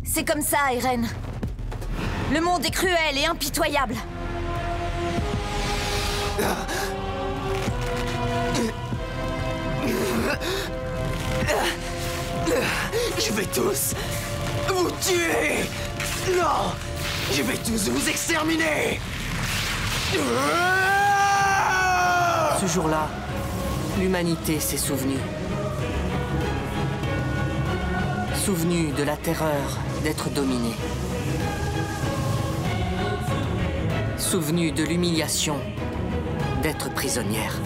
C'est comme ça, Eren. Le monde est cruel et impitoyable. Je vais tous vous tuer! Non! Je vais tous vous exterminer! Ce jour-là, l'humanité s'est souvenue. Souvenue de la terreur d'être dominée. Souvenue de l'humiliation d'être prisonnière.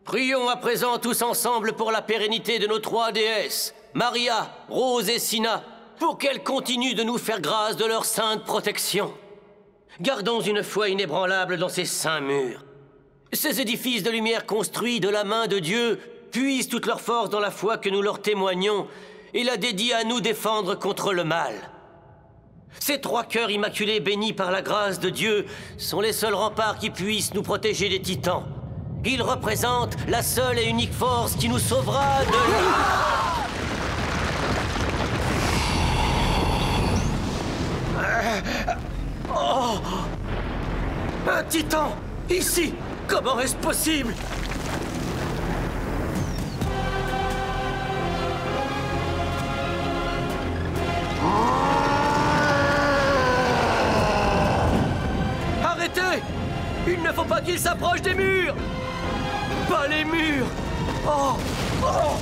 Prions à présent tous ensemble pour la pérennité de nos trois déesses, Maria, Rose et Sina, pour qu'elles continuent de nous faire grâce de leur sainte protection. Gardons une foi inébranlable dans ces saints murs. Ces édifices de lumière construits de la main de Dieu puisent toute leur force dans la foi que nous leur témoignons et la dédient à nous défendre contre le mal. Ces trois cœurs immaculés bénis par la grâce de Dieu sont les seuls remparts qui puissent nous protéger des titans. Ils représentent la seule et unique force qui nous sauvera de Oh! Un titan! Ici! Comment est-ce possible? Arrêtez! Il ne faut pas qu'il s'approche des murs! Pas les murs! Oh! Oh!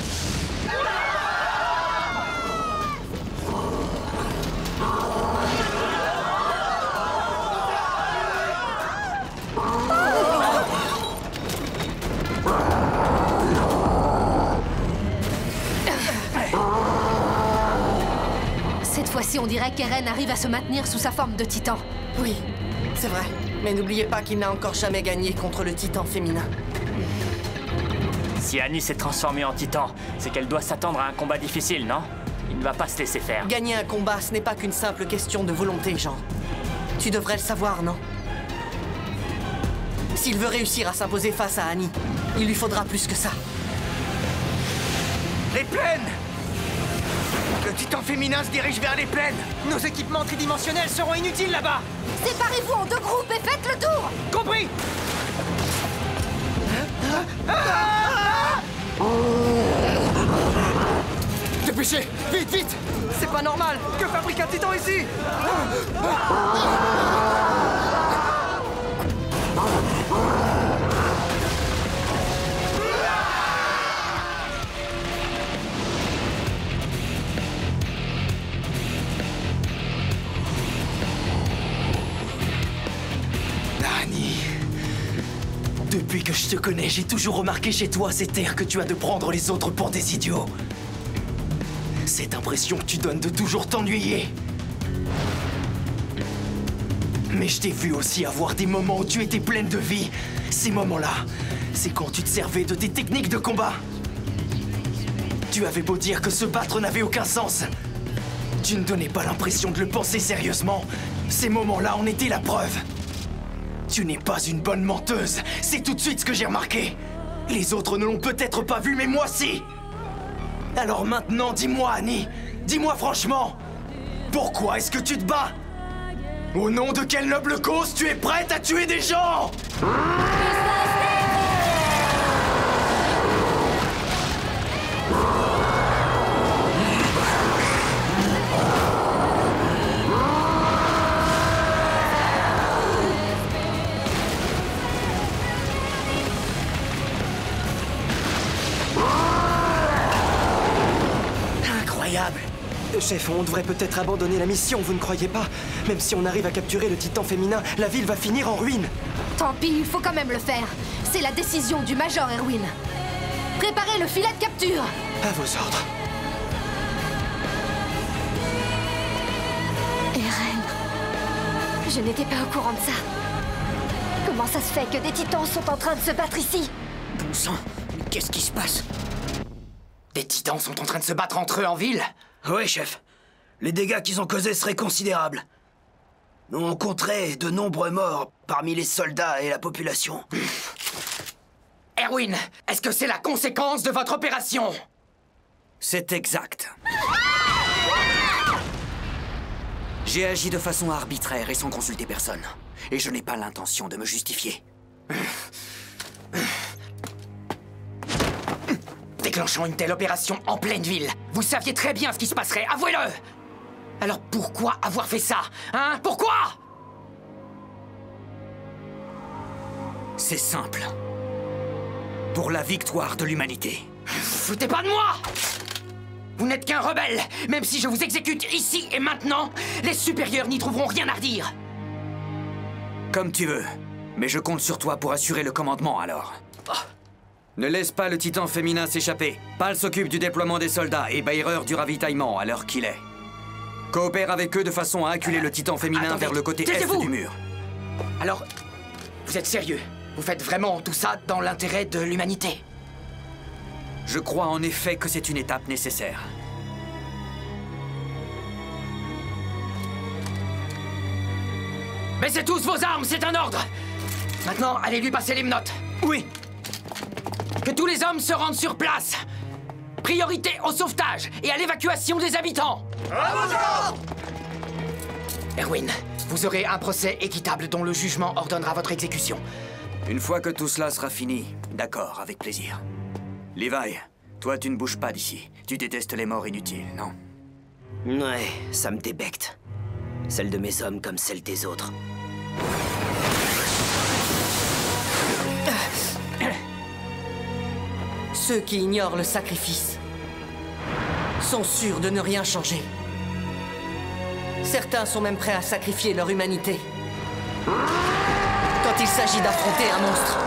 Cette fois-ci, on dirait qu'Eren arrive à se maintenir sous sa forme de titan. Oui, c'est vrai. Mais n'oubliez pas qu'il n'a encore jamais gagné contre le titan féminin. Si Annie s'est transformée en titan, c'est qu'elle doit s'attendre à un combat difficile, non? Il ne va pas se laisser faire. Gagner un combat, ce n'est pas qu'une simple question de volonté, Jean. Tu devrais le savoir, non? S'il veut réussir à s'imposer face à Annie, il lui faudra plus que ça. Les plaines! Le titan féminin se dirige vers les plaines! Nos équipements tridimensionnels seront inutiles là-bas! Séparez-vous en deux groupes et faites le tour! Compris! Dépêchez! Vite, vite! C'est pas normal! Que fabrique un titan ici? Depuis que je te connais, j'ai toujours remarqué chez toi cet air que tu as de prendre les autres pour des idiots. Cette impression que tu donnes de toujours t'ennuyer. Mais je t'ai vu aussi avoir des moments où tu étais pleine de vie. Ces moments-là, c'est quand tu te servais de tes techniques de combat. Tu avais beau dire que se battre n'avait aucun sens. Tu ne donnais pas l'impression de le penser sérieusement. Ces moments-là en étaient la preuve. Tu n'es pas une bonne menteuse. C'est tout de suite ce que j'ai remarqué. Les autres ne l'ont peut-être pas vu, mais moi si. Alors maintenant, dis-moi, Annie. Dis-moi franchement. Pourquoi est-ce que tu te bats? Au nom de quelle noble cause tu es prête à tuer des gens? Incroyable! Chef, on devrait peut-être abandonner la mission, vous ne croyez pas? Même si on arrive à capturer le titan féminin, la ville va finir en ruine. Tant pis, il faut quand même le faire. C'est la décision du Major Erwin. Préparez le filet de capture. À vos ordres. Eren, je n'étais pas au courant de ça. Comment ça se fait que des titans sont en train de se battre ici? Bon sang, mais qu'est-ce qui se passe? Des titans sont en train de se battre entre eux en ville? Oui, chef. Les dégâts qu'ils ont causés seraient considérables. On compterait de nombreux morts parmi les soldats et la population. Erwin, est-ce que c'est la conséquence de votre opération? C'est exact. J'ai agi de façon arbitraire et sans consulter personne. Et je n'ai pas l'intention de me justifier. Déclenchant une telle opération en pleine ville, vous saviez très bien ce qui se passerait, avouez-le! Alors pourquoi avoir fait ça? Hein? Pourquoi? C'est simple. Pour la victoire de l'humanité. Foutez pas de moi! Vous n'êtes qu'un rebelle! Même si je vous exécute ici et maintenant, les supérieurs n'y trouveront rien à redire! Comme tu veux. Mais je compte sur toi pour assurer le commandement, alors. Ne laisse pas le titan féminin s'échapper. Pal s'occupe du déploiement des soldats et Bearer du ravitaillement à l'heure qu'il est. Coopère avec eux de façon à acculer le titan féminin Attendez, vers le côté est du mur. Alors, vous êtes sérieux? Vous faites vraiment tout ça dans l'intérêt de l'humanité? Je crois en effet que c'est une étape nécessaire. Baissez tous vos armes, c'est un ordre! Maintenant, allez lui passer l'hymnote. Oui! Que tous les hommes se rendent sur place! Priorité au sauvetage et à l'évacuation des habitants! Erwin, vous aurez un procès équitable dont le jugement ordonnera votre exécution. Une fois que tout cela sera fini, d'accord, avec plaisir. Levi, toi tu ne bouges pas d'ici. Tu détestes les morts inutiles, non? Ouais, ça me débecte. Celle de mes hommes comme celle des autres. Ceux qui ignorent le sacrifice sont sûrs de ne rien changer. Certains sont même prêts à sacrifier leur humanité quand il s'agit d'affronter un monstre.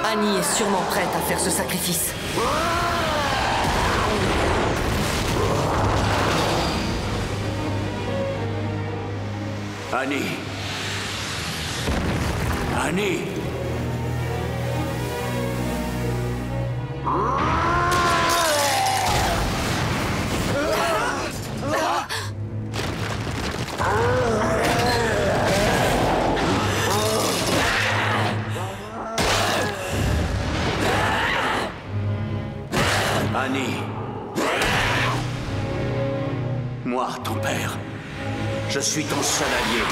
Annie est sûrement prête à faire ce sacrifice. Annie. Annie. Annie. Moi, ton père, je suis ton seul allié.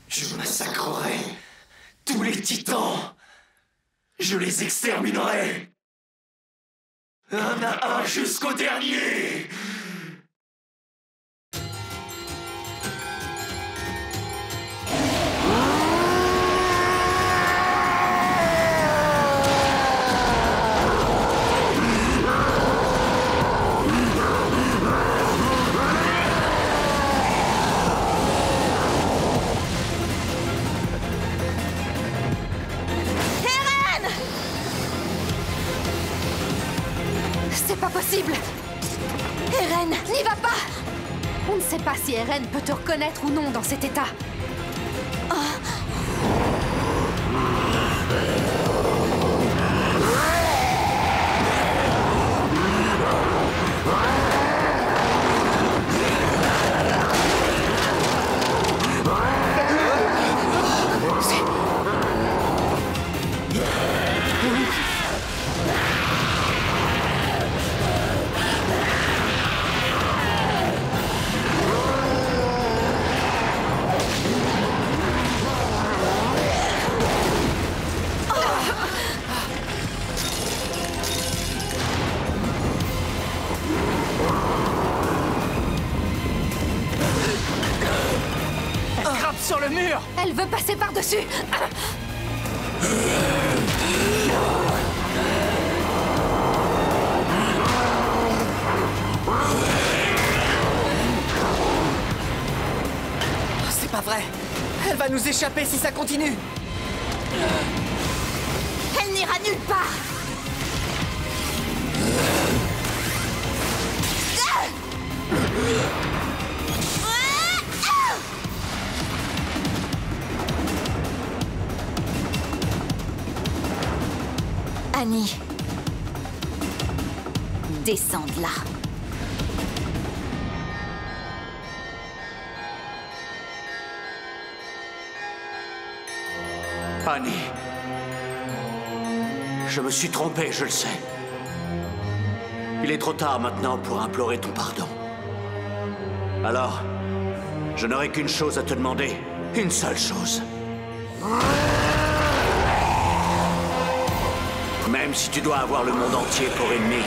Je massacrerai tous les titans. Je les exterminerai. Un à un jusqu'au dernier. impossible! Eren, n'y va pas! On ne sait pas si Eren peut te reconnaître ou non dans cet état. Sur le mur! Elle veut passer par-dessus! C'est pas vrai. Elle va nous échapper si ça continue. Elle n'ira nulle part. Annie. Descends de là. Annie. Je me suis trompé, je le sais. Il est trop tard maintenant pour implorer ton pardon. Alors, je n'aurai qu'une chose à te demander. Une seule chose. Même si tu dois avoir le monde entier pour ennemi.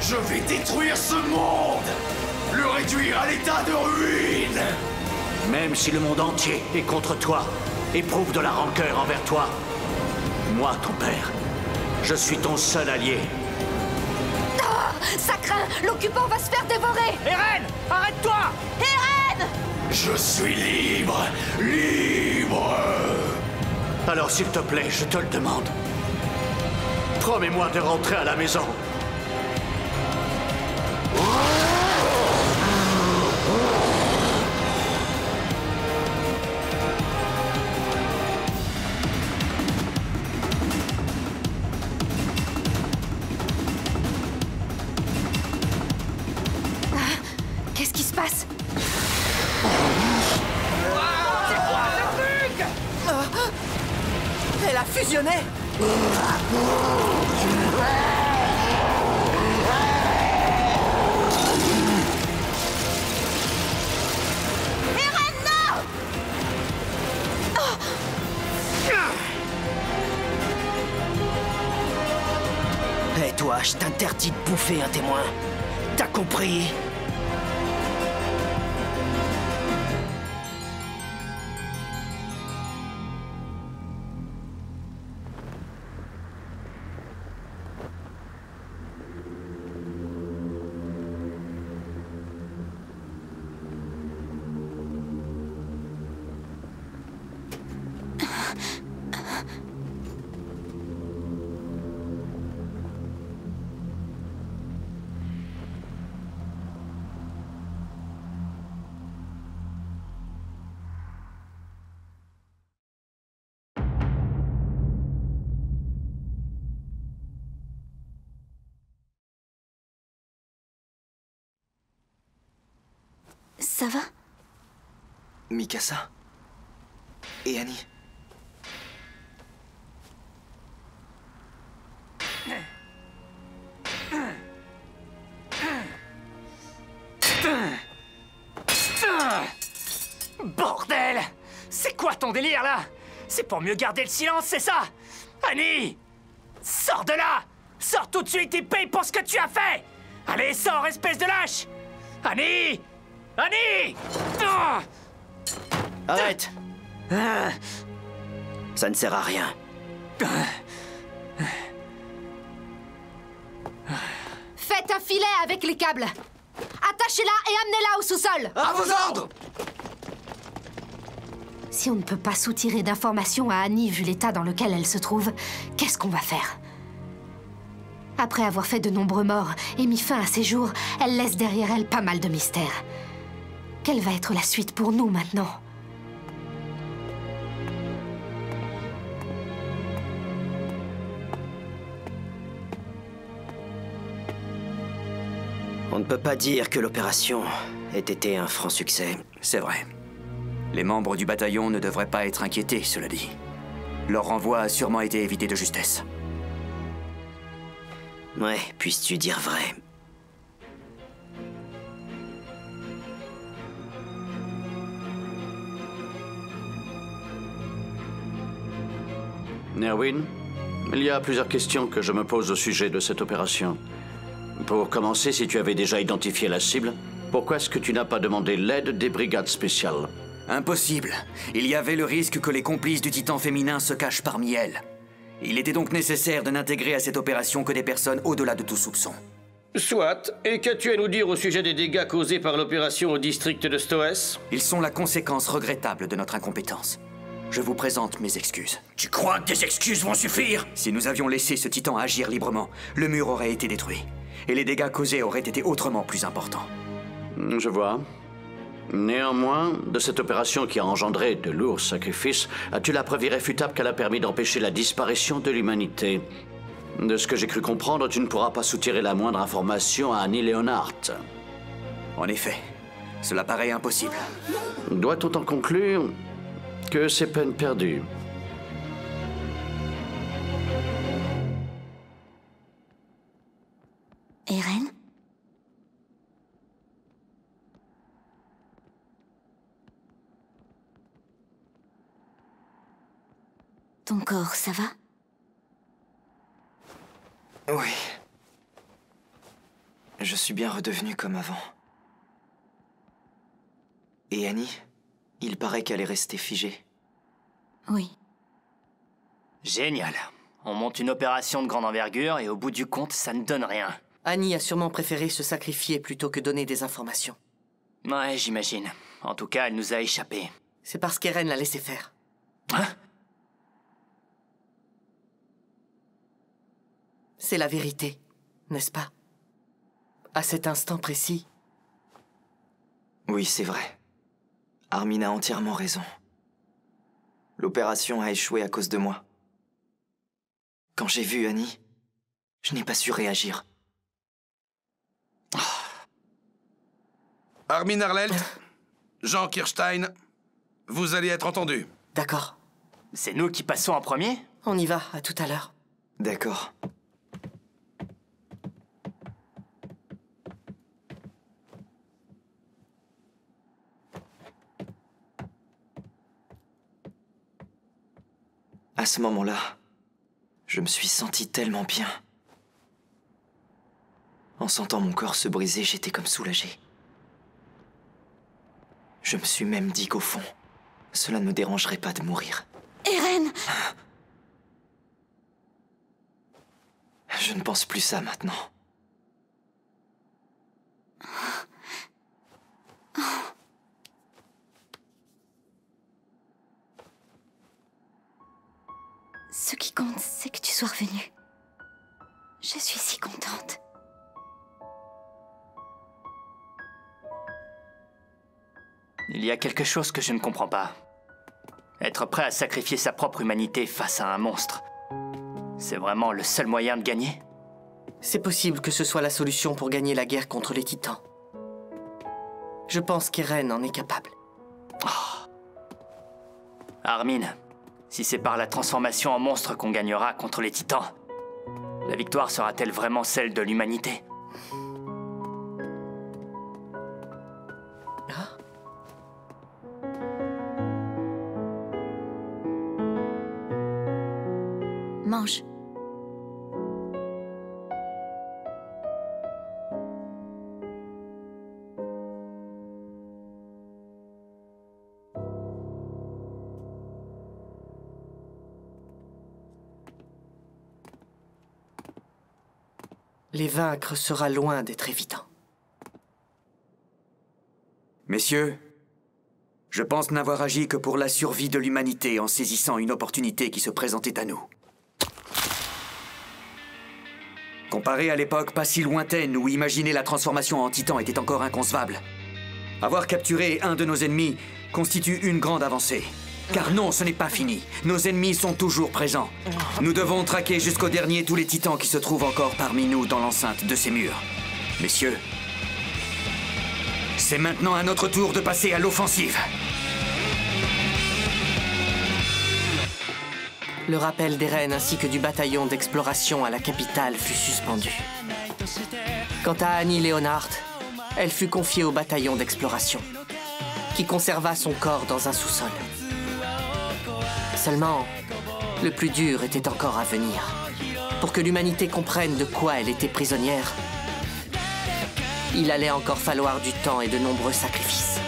Je vais détruire ce monde! Le réduire à l'état de ruine! Même si le monde entier est contre toi, éprouve de la rancœur envers toi. Moi, ton père, je suis ton seul allié. Ça craint! L'occupant va se faire dévorer! Eren! Arrête-toi! Eren! Je suis libre! Libre! Alors, s'il te plaît, je te le demande. Promets-moi de rentrer à la maison. Qu'est-ce qui se passe? Elle a fusionné. Eren, non! Hé toi, je t'interdis de bouffer un témoin. T'as compris? Ça va? Mikasa et Annie. Bordel! C'est quoi ton délire, là? C'est pour mieux garder le silence, c'est ça? Annie! Sors de là! Sors tout de suite et paye pour ce que tu as fait! Allez, sors, espèce de lâche! Annie! Annie! Arrête! Ça ne sert à rien. Faites un filet avec les câbles. Attachez-la et amenez-la au sous-sol. À vos ordres! Si on ne peut pas soutirer d'informations à Annie vu l'état dans lequel elle se trouve, qu'est-ce qu'on va faire? Après avoir fait de nombreux morts et mis fin à ses jours, elle laisse derrière elle pas mal de mystères. Quelle va être la suite pour nous maintenant? On ne peut pas dire que l'opération ait été un franc succès. C'est vrai. Les membres du bataillon ne devraient pas être inquiétés, cela dit. Leur renvoi a sûrement été évité de justesse. Ouais, puisses-tu dire vrai? Nerwin, il y a plusieurs questions que je me pose au sujet de cette opération. Pour commencer, si tu avais déjà identifié la cible, pourquoi est-ce que tu n'as pas demandé l'aide des brigades spéciales? Impossible. Il y avait le risque que les complices du Titan féminin se cachent parmi elles. Il était donc nécessaire de n'intégrer à cette opération que des personnes au-delà de tout soupçon. Soit. Et qu'as-tu à nous dire au sujet des dégâts causés par l'opération au district de Stoès? Ils sont la conséquence regrettable de notre incompétence. Je vous présente mes excuses. Tu crois que tes excuses vont suffire? Si nous avions laissé ce Titan agir librement, le mur aurait été détruit. Et les dégâts causés auraient été autrement plus importants. Je vois. Néanmoins, de cette opération qui a engendré de lourds sacrifices, as-tu la preuve irréfutable qu'elle a permis d'empêcher la disparition de l'humanité? De ce que j'ai cru comprendre, tu ne pourras pas soutirer la moindre information à Annie Leonhardt. En effet, cela paraît impossible. Doit-on en conclure que c'est peine perdue? Eren? Ton corps, ça va? Oui. Je suis bien redevenu comme avant. Et Annie? Il paraît qu'elle est restée figée. Oui. Génial. On monte une opération de grande envergure et au bout du compte, ça ne donne rien. Annie a sûrement préféré se sacrifier plutôt que donner des informations. Ouais, j'imagine. En tout cas, elle nous a échappé. C'est parce qu'Eren l'a laissé faire. Hein? C'est la vérité, n'est-ce pas? À cet instant précis. Oui, c'est vrai. Armin a entièrement raison. L'opération a échoué à cause de moi. Quand j'ai vu Annie, je n'ai pas su réagir. Armin Arlelt, Jean Kirstein, vous allez être entendus. D'accord. C'est nous qui passons en premier? On y va, à tout à l'heure. D'accord. À ce moment-là, je me suis senti tellement bien. En sentant mon corps se briser, j'étais comme soulagé. Je me suis même dit qu'au fond, cela ne me dérangerait pas de mourir. Eren! Je ne pense plus ça maintenant. Ce qui compte, c'est que tu sois revenu. Je suis si contente. Il y a quelque chose que je ne comprends pas. Être prêt à sacrifier sa propre humanité face à un monstre, c'est vraiment le seul moyen de gagner? C'est possible que ce soit la solution pour gagner la guerre contre les Titans. Je pense qu'Eren en est capable. Armin, si c'est par la transformation en monstre qu'on gagnera contre les Titans, la victoire sera-t-elle vraiment celle de l'humanité? Mange. Les vaincre sera loin d'être évident. Messieurs, Je pense n'avoir agi que pour la survie de l'humanité en saisissant une opportunité qui se présentait à nous. Comparé à l'époque pas si lointaine où imaginer la transformation en titan était encore inconcevable, avoir capturé un de nos ennemis constitue une grande avancée. Car non, ce n'est pas fini. Nos ennemis sont toujours présents. Nous devons traquer jusqu'au dernier tous les titans qui se trouvent encore parmi nous dans l'enceinte de ces murs. Messieurs, c'est maintenant à notre tour de passer à l'offensive. Le rappel d'Eren ainsi que du bataillon d'exploration à la capitale fut suspendu. Quant à Annie Leonhardt, elle fut confiée au bataillon d'exploration, qui conserva son corps dans un sous-sol. Seulement, le plus dur était encore à venir. Pour que l'humanité comprenne de quoi elle était prisonnière, il allait encore falloir du temps et de nombreux sacrifices.